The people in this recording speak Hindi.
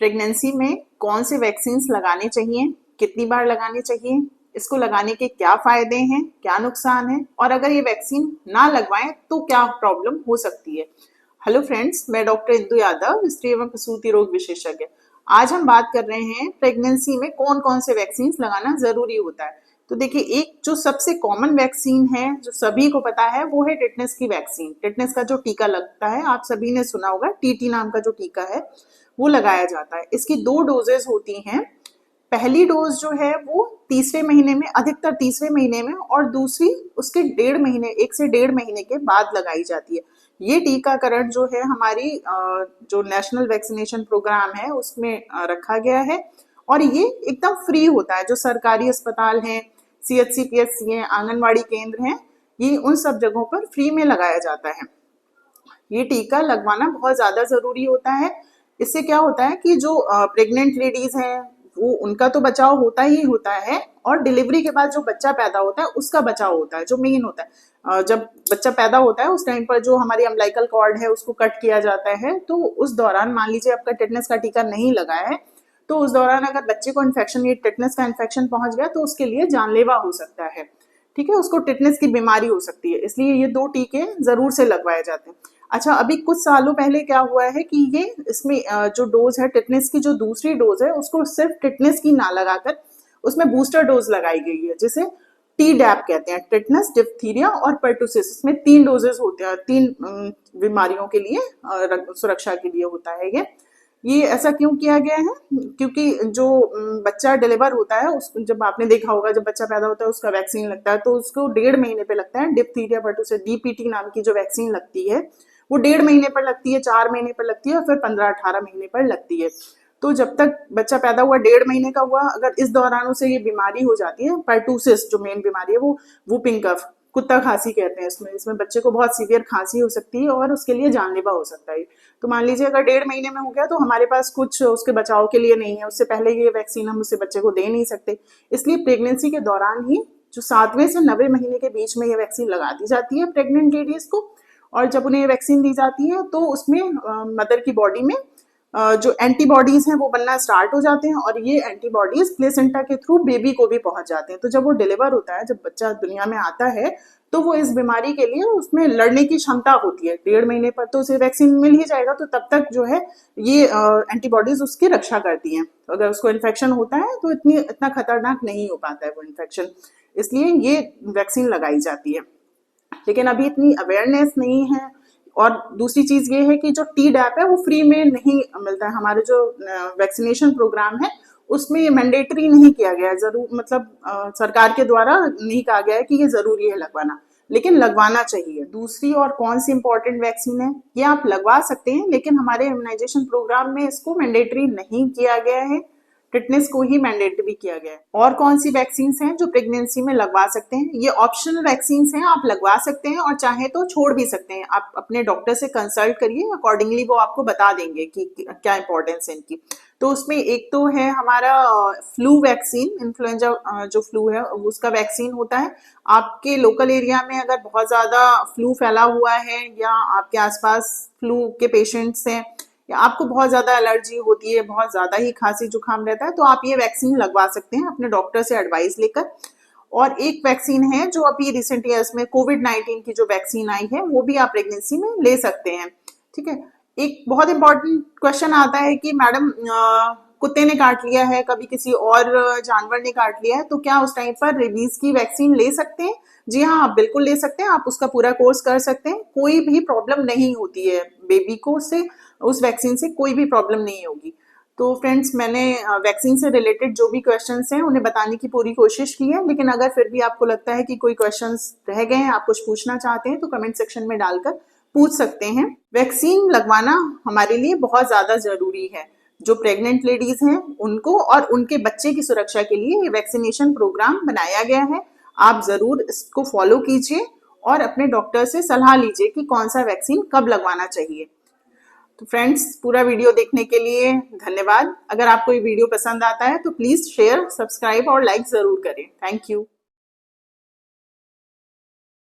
प्रेगनेंसी में कौन से वैक्सीन लगाने चाहिए, कितनी बार लगाने चाहिए, इसको लगाने के क्या फायदे हैं, क्या नुकसान है, और अगर ये वैक्सीन ना लगवाएं तो क्या प्रॉब्लम हो सकती है। हेलो फ्रेंड्स, मैं डॉक्टर इंदु यादव, स्त्री एवं प्रसूति रोग विशेषज्ञ। आज हम बात कर रहे हैं प्रेगनेंसी में कौन कौन से वैक्सीन लगाना जरूरी होता है। तो देखिए, एक जो सबसे कॉमन वैक्सीन है जो सभी को पता है वो है टिटनेस की वैक्सीन। टिटनेस का जो टीका लगता है, आप सभी ने सुना होगा, टीटी नाम का जो टीका है वो लगाया जाता है। इसकी 2 डोजेज होती हैं। पहली डोज जो है वो तीसरे महीने में, अधिकतर तीसरे महीने में, और दूसरी उसके 1 से 1.5 महीने के बाद लगाई जाती है। ये टीकाकरण जो है हमारी जो नेशनल वैक्सीनेशन प्रोग्राम है उसमें रखा गया है, और ये एकदम फ्री होता है। जो सरकारी अस्पताल हैं, CHC PHC हैं, आंगनवाड़ी केंद्र हैं, ये उन सब जगहों पर फ्री में लगाया जाता है। ये टीका लगवाना बहुत ज्यादा जरूरी होता है। इससे क्या होता है कि जो प्रेग्नेंट लेडीज हैं वो, उनका तो बचाव होता ही होता है, और डिलीवरी के बाद जो बच्चा पैदा होता है उसका बचाव होता है, जो मेन होता है। जब बच्चा पैदा होता है उस टाइम पर जो हमारी अम्बिलिकल कॉर्ड है उसको कट किया जाता है, तो उस दौरान मान लीजिए आपका टिटनेस का टीका नहीं लगा है, तो उस दौरान अगर बच्चे को इन्फेक्शन, ये टिटनेस का इन्फेक्शन पहुंच गया तो उसके लिए जानलेवा हो सकता है। ठीक है, उसको टिटनेस की बीमारी हो सकती है। इसलिए ये 2 टीके जरूर से लगवाए जाते हैं। अच्छा, अभी कुछ सालों पहले क्या हुआ है कि ये इसमें जो डोज है टिटनेस की, जो दूसरी डोज है उसको सिर्फ टिटनेस की ना लगाकर उसमें बूस्टर डोज लगाई गई है, जिसे TDAP कहते हैं, टिटनेस, डिप्थीरिया और पर्टुसिस। इसमें 3 डोजेस होते हैं, 3 बीमारियों के लिए सुरक्षा के लिए होता है ये ऐसा क्यों किया गया है? क्योंकि जो बच्चा डिलीवर होता है, उस जब आपने देखा होगा जब बच्चा पैदा होता है उसका वैक्सीन लगता है, तो उसको 1.5 महीने पे लगता है। डिप्थीरिया पर्टुसिस, DPT नाम की जो वैक्सीन लगती है वो 1.5 महीने पर लगती है, 4 महीने पर लगती है, और फिर 15-18 महीने पर लगती है। तो जब तक बच्चा पैदा हुआ, 1.5 महीने का हुआ, अगर इस दौरान उसे ये बीमारी हो जाती है, पर्टुसिस जो मेन बीमारी है, वो वूपिंग कफ, कुत्ता खांसी कहते हैं इसमें बच्चे को बहुत सीवियर खांसी हो सकती है और उसके लिए जानलेवा हो सकता है। तो मान लीजिए अगर 1.5 महीने में हो गया तो हमारे पास कुछ उसके बचाव के लिए नहीं है, उससे पहले ये वैक्सीन हम उससे बच्चे को दे नहीं सकते। इसलिए प्रेगनेंसी के दौरान ही, जो 7वें से 90 महीने के बीच में ये वैक्सीन लगा दी जाती है प्रेग्नेंट लेडीज को। और जब उन्हें वैक्सीन दी जाती है तो उसमें मदर की बॉडी में जो एंटीबॉडीज हैं वो बनना स्टार्ट हो जाते हैं, और ये एंटीबॉडीज प्लेसेंटा के थ्रू बेबी को भी पहुंच जाते हैं। तो जब वो डिलीवर होता है, जब बच्चा दुनिया में आता है, तो वो इस बीमारी के लिए उसमें लड़ने की क्षमता होती है। 1.5 महीने पर तो उसे वैक्सीन मिल ही जाएगा, तो तब तक जो है ये एंटीबॉडीज उसकी रक्षा करती हैं। तो अगर उसको इन्फेक्शन होता है तो इतना खतरनाक नहीं हो पाता है वो इन्फेक्शन, इसलिए ये वैक्सीन लगाई जाती है। लेकिन अभी इतनी अवेयरनेस नहीं है। और दूसरी चीज ये है कि जो TDAP है वो फ्री में नहीं मिलता है। हमारे जो वैक्सीनेशन प्रोग्राम है उसमें मैंडेटरी नहीं किया गया है, जरूर मतलब सरकार के द्वारा नहीं कहा गया है कि ये जरूरी है लगवाना, लेकिन लगवाना चाहिए। दूसरी और कौन सी इंपॉर्टेंट वैक्सीन है, ये आप लगवा सकते हैं, लेकिन हमारे इम्यूनाइजेशन प्रोग्राम में इसको मैंडेटरी नहीं किया गया है, टिटनेस को ही मैंडेटरी किया गया है। और कौन सी वैक्सीन हैं जो प्रेगनेंसी में लगवा सकते हैं? ये ऑप्शनल वैक्सीन हैं, आप लगवा सकते हैं और चाहे तो छोड़ भी सकते हैं। आप अपने डॉक्टर से कंसल्ट करिए, अकॉर्डिंगली वो आपको बता देंगे कि क्या इंपॉर्टेंस है इनकी। तो उसमें एक तो है हमारा फ्लू वैक्सीन, इन्फ्लुएंजा जो फ्लू है उसका वैक्सीन होता है। आपके लोकल एरिया में अगर बहुत ज्यादा फ्लू फैला हुआ है, या आपके आसपास फ्लू के पेशेंट्स हैं, या आपको बहुत ज्यादा एलर्जी होती है, बहुत ज्यादा ही खांसी जुकाम रहता है, तो आप ये वैक्सीन लगवा सकते हैं अपने डॉक्टर से एडवाइस लेकर। और एक वैक्सीन है जो अभी रिसेंट ईयर्स में कोविड-19 की जो वैक्सीन आई है वो भी आप प्रेगनेंसी में ले सकते हैं। ठीक है, एक बहुत इंपॉर्टेंट क्वेश्चन आता है कि मैडम कुत्ते ने काट लिया है, कभी किसी और जानवर ने काट लिया है, तो क्या उस टाइम पर रेबीज की वैक्सीन ले सकते हैं? जी हाँ, आप बिल्कुल ले सकते हैं, आप उसका पूरा कोर्स कर सकते हैं, कोई भी प्रॉब्लम नहीं होती है बेबी को, उससे उस वैक्सीन से कोई भी प्रॉब्लम नहीं होगी। तो फ्रेंड्स, मैंने वैक्सीन से रिलेटेड जो भी क्वेश्चंस हैं उन्हें बताने की पूरी कोशिश की है, लेकिन अगर फिर भी आपको लगता है कि कोई क्वेश्चंस रह गए हैं, आप कुछ पूछना चाहते हैं, तो कमेंट सेक्शन में डालकर पूछ सकते हैं। वैक्सीन लगवाना हमारे लिए बहुत ज्यादा जरूरी है। जो प्रेग्नेंट लेडीज हैं उनको और उनके बच्चे की सुरक्षा के लिए ये वैक्सीनेशन प्रोग्राम बनाया गया है। आप जरूर इसको फॉलो कीजिए और अपने डॉक्टर से सलाह लीजिए कि कौन सा वैक्सीन कब लगवाना चाहिए। तो फ्रेंड्स, पूरा वीडियो देखने के लिए धन्यवाद। अगर आपको ये वीडियो पसंद आता है तो प्लीज शेयर, सब्सक्राइब और लाइक जरूर करें। Thank you.